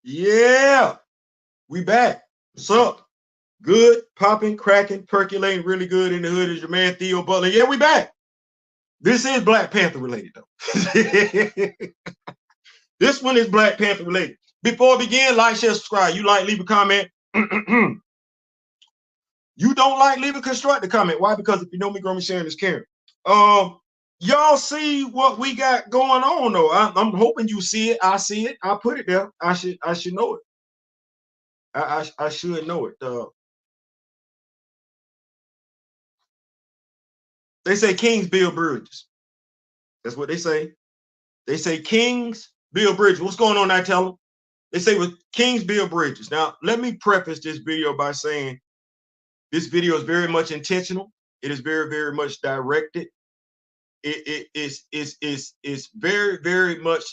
Yeah, we back. What's up? Good, popping, cracking, percolating, really good in the hood is your man Theo Butler. Yeah, we back. This is Black Panther related though. This one is Black Panther related. Before we begin, like, share, subscribe. You like, leave a comment. You don't like, leave a constructive comment. Why? Because if you know me, grow me, sharing is caring. Y'all see what we got going on though. I'm hoping you see it. I see it. I put it there. I should know it. I should know it. They say kings build bridges. That's what they say. They say kings build bridges. What's going on now? Tell them. They say with kings build bridges. Now, let me preface this video by saying this video is very much intentional. It is very, very much directed. It's very, very much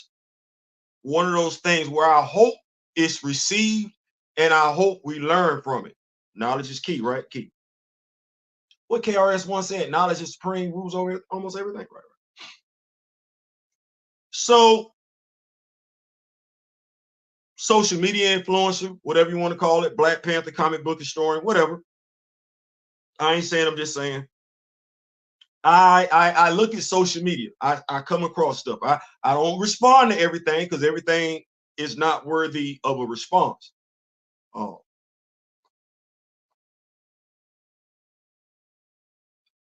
one of those things where I hope it's received and I hope we learn from it. Knowledge is key, right? Key. What KRS once said, knowledge is supreme, rules over almost everything, right? So, social media influencer, whatever you want to call it, Black Panther comic book historian, whatever. I ain't saying, I'm just saying. I look at social media. I come across stuff. I don't respond to everything because everything is not worthy of a response.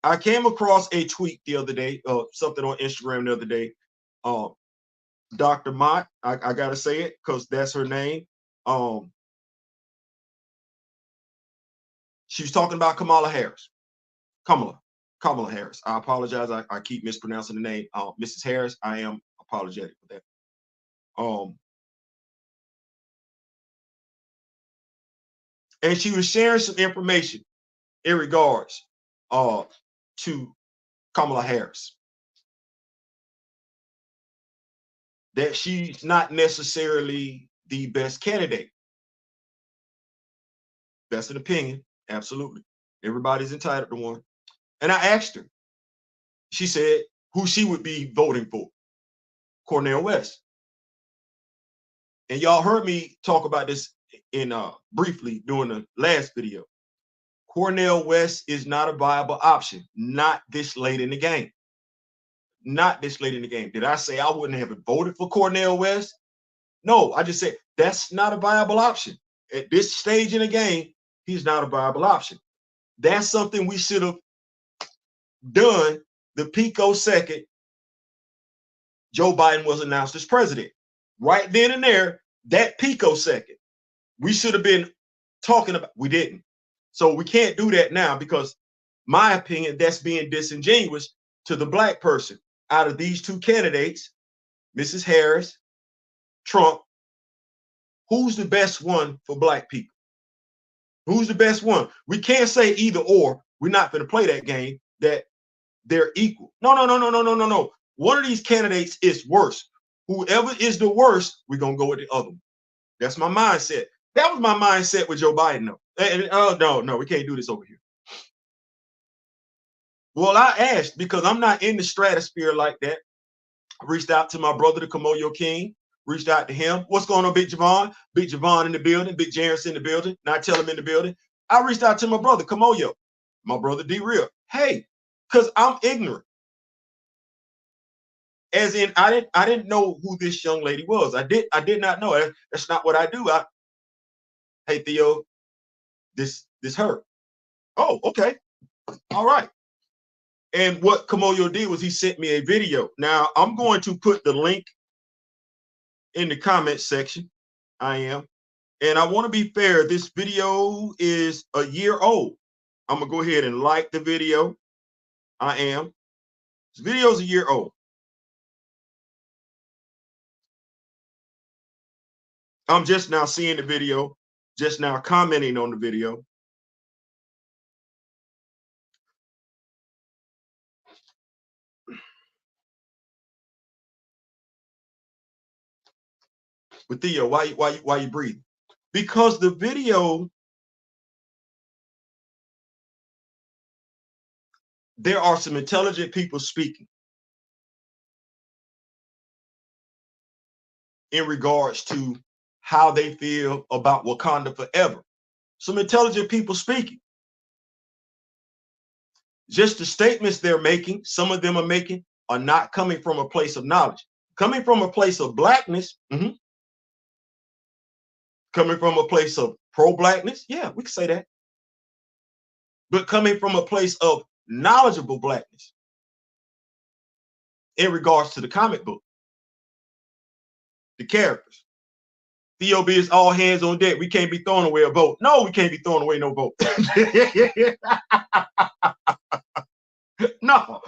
I came across a tweet the other day, something on Instagram the other day. Dr. Mott, I gotta say it because that's her name. She was talking about Kamala Harris. Kamala Harris. I apologize. I keep mispronouncing the name. Mrs. Harris, I am apologetic for that. And she was sharing some information in regards to Kamala Harris. That she's not necessarily the best candidate. That's an opinion. Absolutely. Everybody's entitled to one. And I asked her, she said who she would be voting for. Cornel West. And y'all heard me talk about this in briefly during the last video. Cornel West is not a viable option, not this late in the game. Not this late in the game. Did I say I wouldn't have voted for Cornel West? No, I just said that's not a viable option. At this stage in the game, he's not a viable option. That's something we should have done the picosecond Joe Biden was announced as president. Right then and there, that picosecond, we should have been talking about, we didn't. So we can't do that now because my opinion, that's being disingenuous to the black person. Out of these two candidates, Mrs. Harris, Trump, who's the best one for black people? Who's the best one? We can't say either or. We're not going to play that game that they're equal. No. One of these candidates is worse. Whoever is the worst, we're going to go with the other one. That's my mindset. That was my mindset with Joe Biden, though. And, no, we can't do this over here. Well, I asked because I'm not in the stratosphere like that. I reached out to my brother, the Kamoyo King. Reached out to him. What's going on, Big Javon? Big Javon in the building. Big Jarris in the building. Not tell him in the building. I reached out to my brother, Kamoyo. My brother, D-Real. Hey, because I'm ignorant. As in, I didn't know who this young lady was. I did not know. That's not what I do. Hey, Theo, this her. Oh, okay. All right. And what Kamoyo did was he sent me a video. Now, I'm going to put the link in the comment section. I am. And I want to be fair. This video is a year old. I'm going to go ahead and like the video. I am. This video is a year old. I'm just now seeing the video, just now commenting on the video. But Theo, why you breathing? Because the video, there are some intelligent people speaking in regards to how they feel about Wakanda forever. Some intelligent people speaking. Just the statements they're making, some of them are making, are not coming from a place of knowledge. Coming from a place of blackness, coming from a place of pro-blackness, yeah, we can say that. But coming from a place of knowledgeable blackness in regards to the comic book, the characters. Theo is all hands on deck. We can't be throwing away a vote. No, we can't be throwing away no vote. No,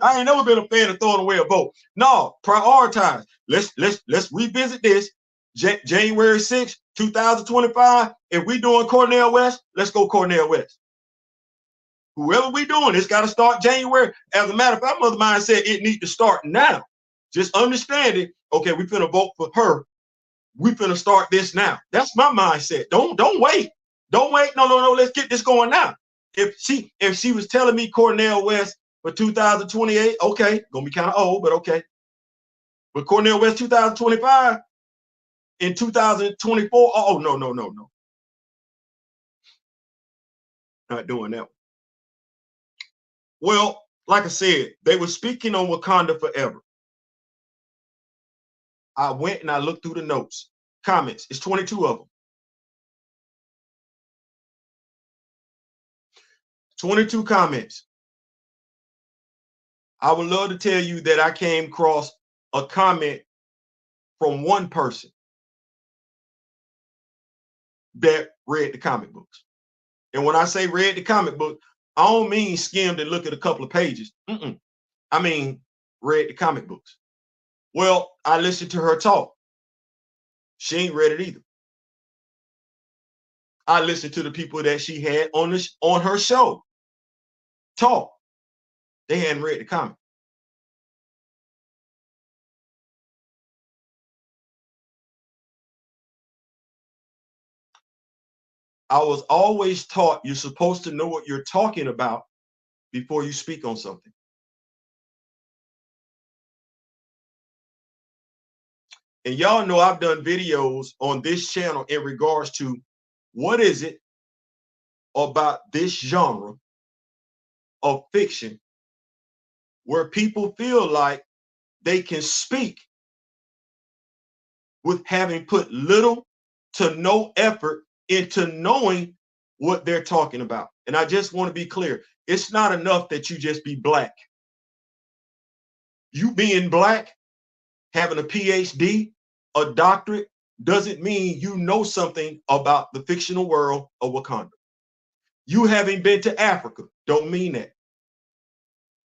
I ain't never been a fan of throwing away a vote. No, prioritize. Let's revisit this. January 6th, 2025. If we doing Cornel West, let's go Cornel West. Whoever we doing, it's got to start January. As a matter of fact, Mother Mine said it needs to start now. Just understand it. Okay, we finna vote for her. We finna start this now. That's my mindset. Don't wait. Don't wait. No. Let's get this going now. If she was telling me Cornel West for 2028, okay, gonna be kind of old, but okay. But Cornel West 2025 in 2024, oh no. Not doing that one. Well, like I said, they were speaking on Wakanda forever. I went and I looked through the notes, comments. It's 22 of them. 22 comments. I would love to tell you that I came across a comment from one person that read the comic books. And when I say read the comic book, I don't mean skimmed and look at a couple of pages. I mean, read the comic books. Well, I listened to her talk. She ain't read it either. I listened to the people that she had on her show talk. They hadn't read the comic. I was always taught you're supposed to know what you're talking about before you speak on something. And y'all know I've done videos on this channel in regards to what is it about this genre of fiction where people feel like they can speak with having put little to no effort into knowing what they're talking about. And I just want to be clear. It's not enough that you just be black. You being black, having a PhD, a doctorate, doesn't mean you know something about the fictional world of Wakanda. You having been to Africa don't mean that.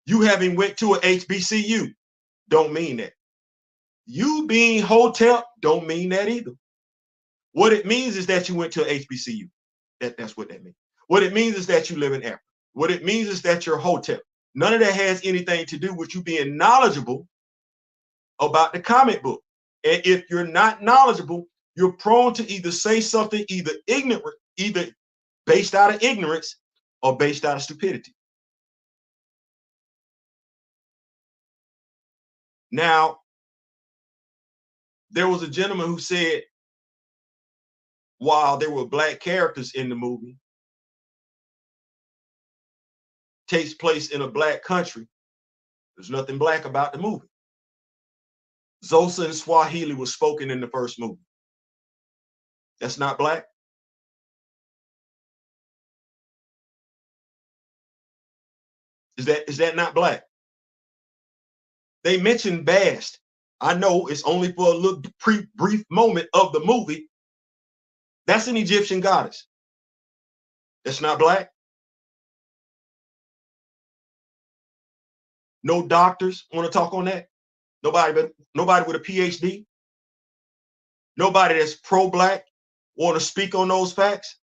You having went to an HBCU don't mean that. You being hotel don't mean that either. What it means is that you went to an HBCU. That's what that means. What it means is that you live in Africa. What it means is that you're hotel. None of that has anything to do with you being knowledgeable about the comic book. And if you're not knowledgeable, you're prone to either say something either ignorant, either based out of ignorance or based out of stupidity. Now, there was a gentleman who said, while there were black characters in the movie, takes place in a black country, there's nothing black about the movie. Xhosa and Swahili was spoken in the first movie. That's not black. Is that not black? They mentioned Bast. I know it's only for a little brief moment of the movie. That's an Egyptian goddess. That's not black. No doctors want to talk on that. Nobody with a PhD. Nobody that's pro-black want to speak on those facts.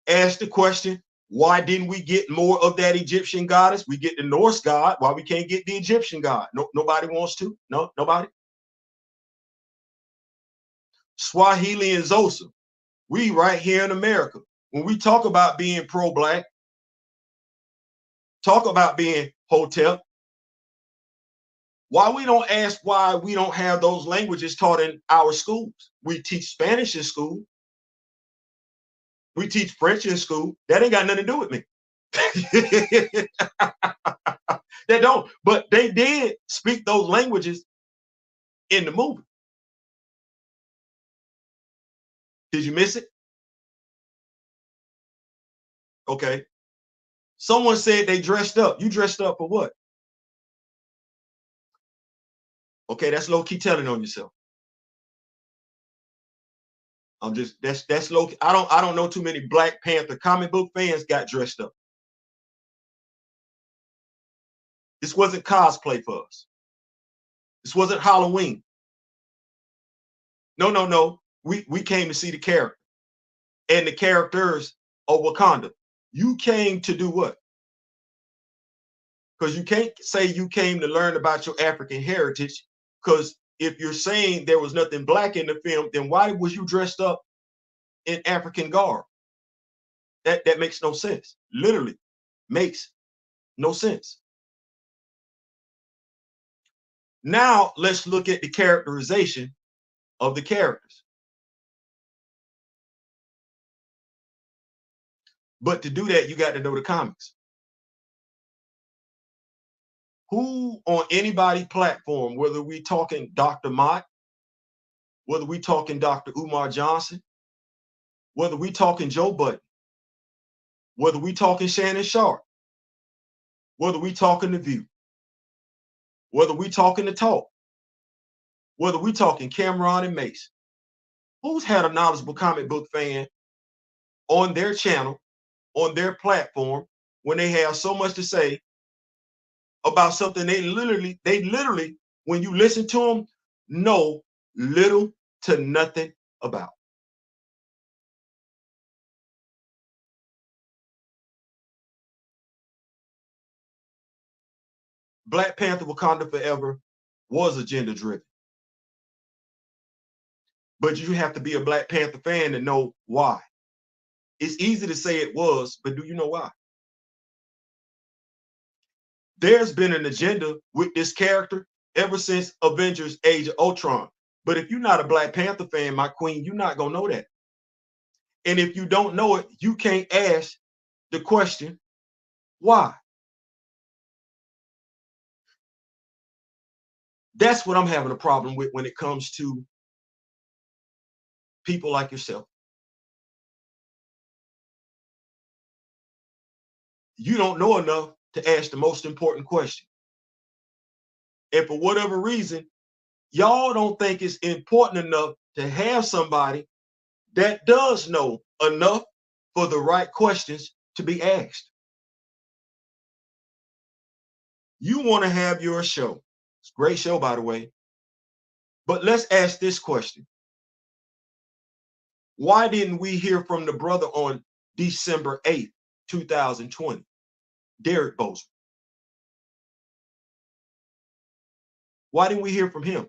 Ask the question, why didn't we get more of that Egyptian goddess? We get the Norse god. Why we can't get the Egyptian god? No, nobody wants to. No, nobody. Swahili and Xhosa. We right here in America. When we talk about being pro-black, talk about being hotel, Why we don't ask why we don't have those languages taught in our schools? We teach Spanish in school. We teach French in school. That ain't got nothing to do with me. They don't, but they did speak those languages in the movie. Did you miss it? Okay. Someone said they dressed up. You dressed up for what? Okay, that's low key telling on yourself. I'm just that's low key. I don't know too many Black Panther comic book fans got dressed up. This wasn't cosplay for us. This wasn't Halloween. No, no, no. We came to see the character and the characters of Wakanda. You came to do what? Because you can't say you came to learn about your African heritage. Because if you're saying there was nothing Black in the film, then why was you dressed up in African garb? That makes no sense. Literally makes no sense. Now let's look at the characterization of the characters. But to do that, you got to know the comics. Who on anybody platform, whether we talking Dr. Mott, whether we talking Dr. Umar Johnson, whether we talking Joe Budden, whether we talking Shannon Sharp, whether we talking The View, whether we talking The Talk, whether we talking Cameron and Mace, who's had a knowledgeable comic book fan on their channel, on their platform, when they have so much to say about something they literally, when you listen to them, know little to nothing about. Black Panther Wakanda Forever was agenda driven. But you have to be a Black Panther fan to know why. It's easy to say it was, but do you know why? There's been an agenda with this character ever since Avengers Age of Ultron. But if you're not a Black Panther fan, my queen, you're not going to know that. And if you don't know it, you can't ask the question, why? That's what I'm having a problem with when it comes to people like yourself. You don't know enough to ask the most important question. And for whatever reason, y'all don't think it's important enough to have somebody that does know enough for the right questions to be asked. You want to have your show. It's a great show, by the way. But let's ask this question. Why didn't we hear from the brother on December 8th, 2020? Derek Bozeman. Why didn't we hear from him?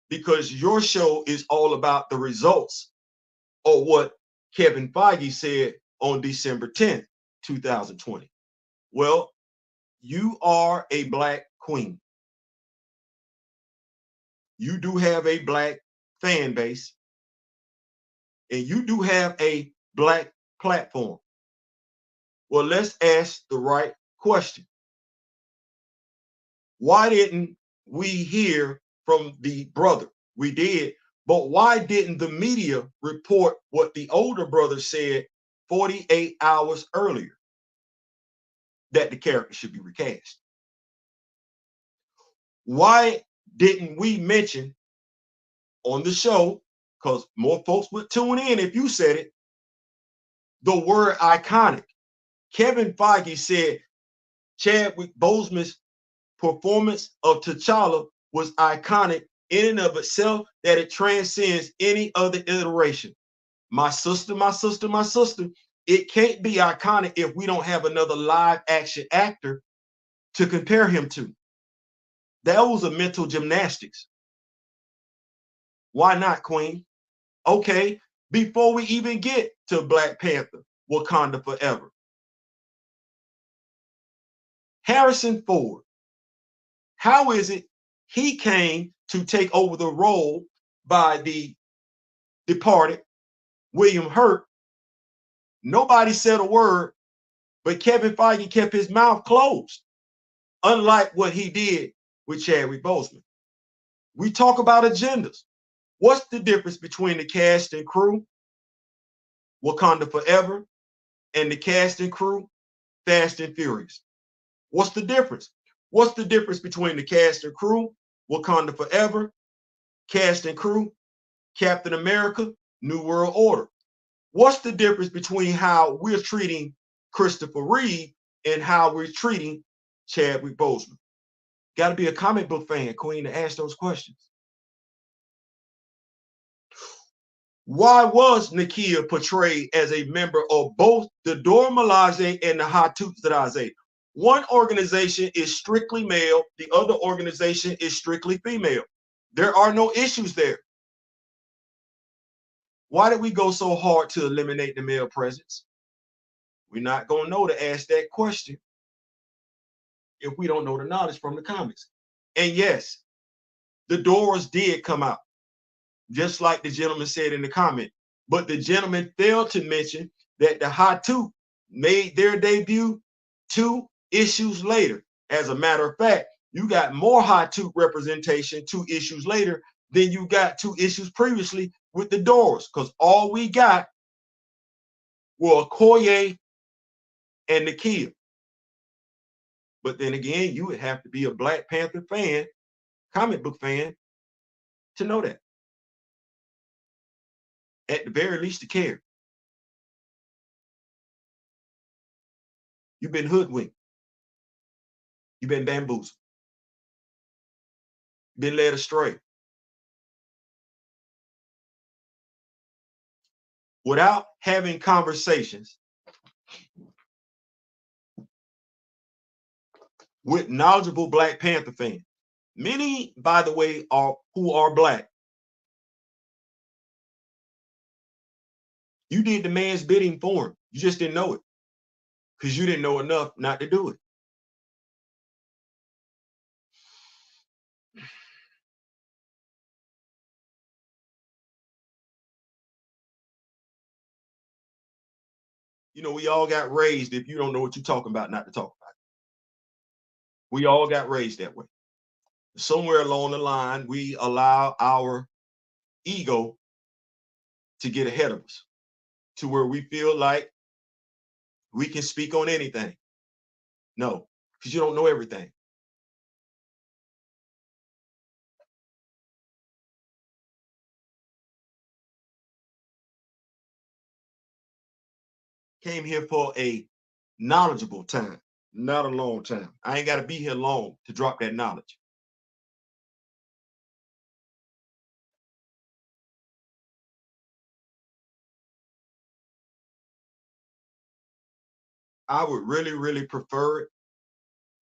Because your show is all about the results of what Kevin Feige said on December 10th, 2020. Well, you are a Black queen. You do have a Black fan base, and you do have a Black platform. Well, let's ask the right question. Why didn't we hear from the brother? We did, but why didn't the media report what the older brother said 48 hours earlier? That the character should be recast. Why didn't we mention on the show, because more folks would tune in if you said it, the word iconic? Kevin Feige said Chadwick Boseman's performance of T'Challa was iconic in and of itself, that it transcends any other iteration. My sister, my sister, my sister, it can't be iconic if we don't have another live action actor to compare him to. That was a mental gymnastics. Why not, Queen? Okay, before we even get to Black Panther, Wakanda Forever. Harrison Ford, how is it He came to take over the role by the departed William Hurt. Nobody said a word, but Kevin Feige kept his mouth closed, unlike what he did with Chadwick Boseman. We talk about agendas. What's the difference between the cast and crew, Wakanda Forever, and the cast and crew, Fast and Furious? What's the difference? What's the difference between the cast and crew, Wakanda Forever, cast and crew, Captain America, New World Order? What's the difference between how we're treating Christopher Reeve and how we're treating Chadwick Boseman? Got to be a comic book fan, Queen, to ask those questions. Why was Nakia portrayed as a member of both the Dora Milaje and the Hattusaraze? One organization is strictly male, the other organization is strictly female. There are no issues there. Why did we go so hard to eliminate the male presence? We're not going to know to ask that question if we don't know the knowledge from the comics. And yes, the Doras did come out, just like the gentleman said in the comment. But the gentleman failed to mention that the Hatu made their debut 2 issues later. As a matter of fact, you got more Hatu representation 2 issues later than you got 2 issues previously with the Doras, because all we got were Okoye and Nakia. But then again, you would have to be a Black Panther fan, comic book fan, to know that. At the very least, to care. You've been hoodwinked. You've been bamboozled. Been led astray. Without having conversations with knowledgeable Black Panther fans, many, by the way, who are Black. You did the man's bidding for him. You just didn't know it because you didn't know enough not to do it. You know, we all got raised, if you don't know what you're talking about, not to talk about it. We all got raised that way. Somewhere along the line, we allow our ego to get ahead of us to where we feel like we can speak on anything. No, because you don't know everything. Came here for a knowledgeable time, not a long time. I ain't got to be here long to drop that knowledge. I would really, really prefer it,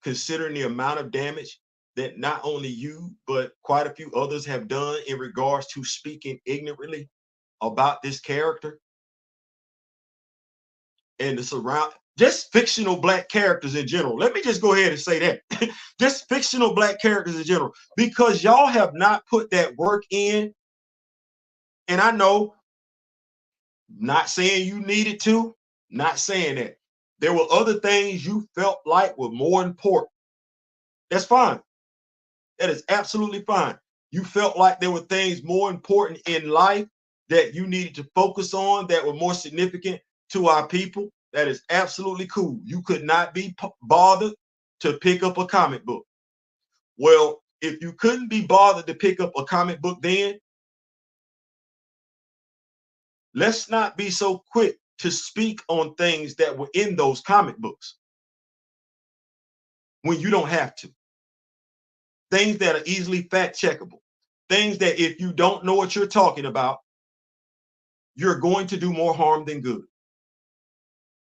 considering the amount of damage that not only you, but quite a few others have done in regards to speaking ignorantly about this character and the surround, just fictional Black characters in general. Let me just go ahead and say that. Just fictional Black characters in general, because y'all have not put that work in. And I know, not saying you needed to, not saying that. There were other things you felt like were more important. That's fine. That is absolutely fine. You felt like there were things more important in life that you needed to focus on that were more significant to our people. That is absolutely cool. You could not be bothered to pick up a comic book. Well, if you couldn't be bothered to pick up a comic book, then let's not be so quick to speak on things that were in those comic books when you don't have to. Things that are easily fact checkable. Things that if you don't know what you're talking about, you're going to do more harm than good.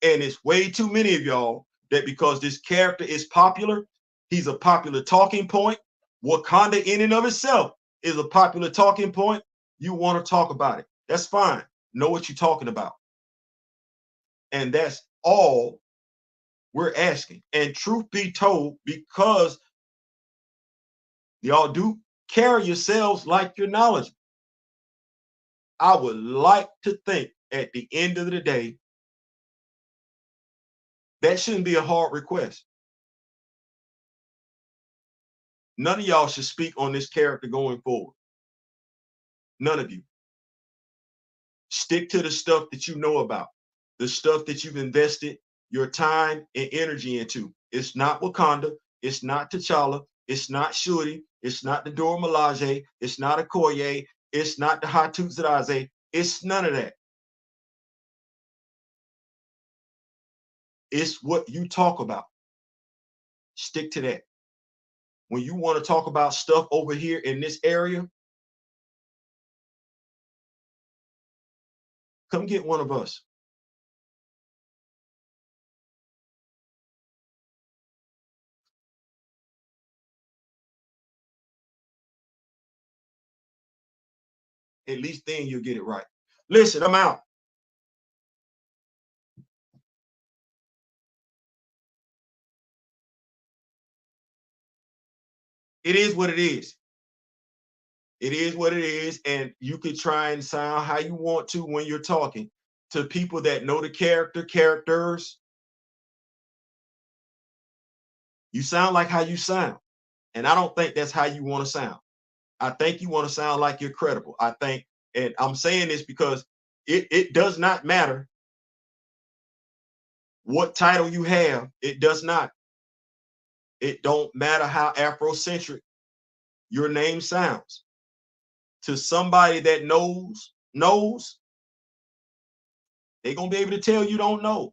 And it's way too many of y'all that because this character is popular, he's a popular talking point. Wakanda in and of itself is a popular talking point. You want to talk about it. That's fine. Know what you're talking about. And that's all we're asking. And truth be told, because Y'all do carry yourselves like you're knowledgeable. I would like to think at the end of the day, that shouldn't be a hard request. None of y'all should speak on this character going forward. None of you. Stick to the stuff that you know about, the stuff that you've invested your time and energy into. It's not Wakanda. It's not T'Challa. It's not Shuri. It's not the Dora Milaje. It's not Okoye. It's not the Hatuzadaze. It's none of that. It's what you talk about. Stick to that. When you want to talk about stuff over here in this area, come get one of us. At least then you'll get it right. Listen, I'm out. It is what it is. It is what it is. And you could try and sound how you want to when you're talking to people that know the characters. You sound like how you sound. And I don't think that's how you want to sound. I think you want to sound like you're credible. I think, and I'm saying this because it does not matter what title you have. It does not. It don't matter how Afrocentric your name sounds. To somebody that knows, they're going to be able to tell you don't know.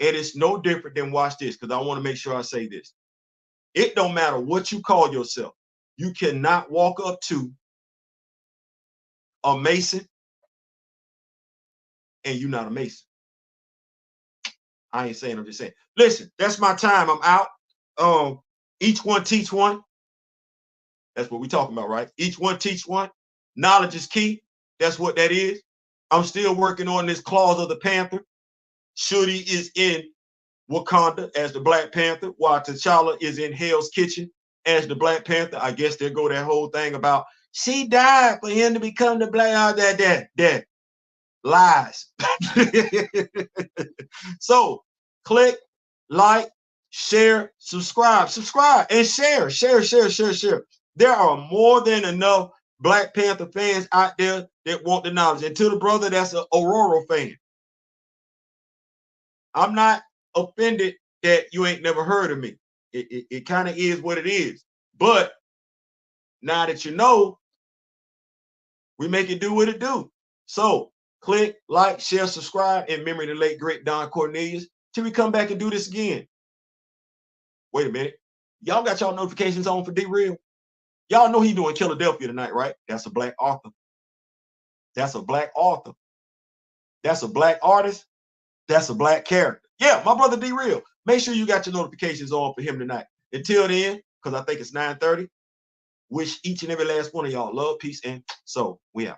And it's no different than, watch this, because I want to make sure I say this. It don't matter what you call yourself. You cannot walk up to a Mason and you're not a Mason. I ain't saying, I'm just saying. Listen, that's my time. I'm out. Each one teach one. That's what we're talking about, right? Each one teach one. Knowledge is key. That's what that is. I'm still working on this clause of the Panther. Shuri is in Wakanda as the Black Panther, while T'Challa is in Hell's Kitchen as the Black Panther. I guess there go that whole thing about she died for him to become the Black. That lies. So click, like, share, subscribe, and share. There are more than enough Black Panther fans out there that want the knowledge. And to the brother that's an Aurora fan, I'm not offended that you ain't never heard of me. It kind of is what it is. But now that you know, we make it do what it do. So click, like, share, subscribe in memory of the late, great Don Cornelius till we come back and do this again. Wait a minute. Y'all got y'all notifications on for D-Real? Y'all know he doing Philadelphia tonight, right? That's a Black author. That's a Black author. That's a Black artist. That's a Black character. Yeah, my brother D-Real. Make sure you got your notifications on for him tonight. Until then, because I think it's 9:30, wish each and every last one of y'all love, peace, and so we out.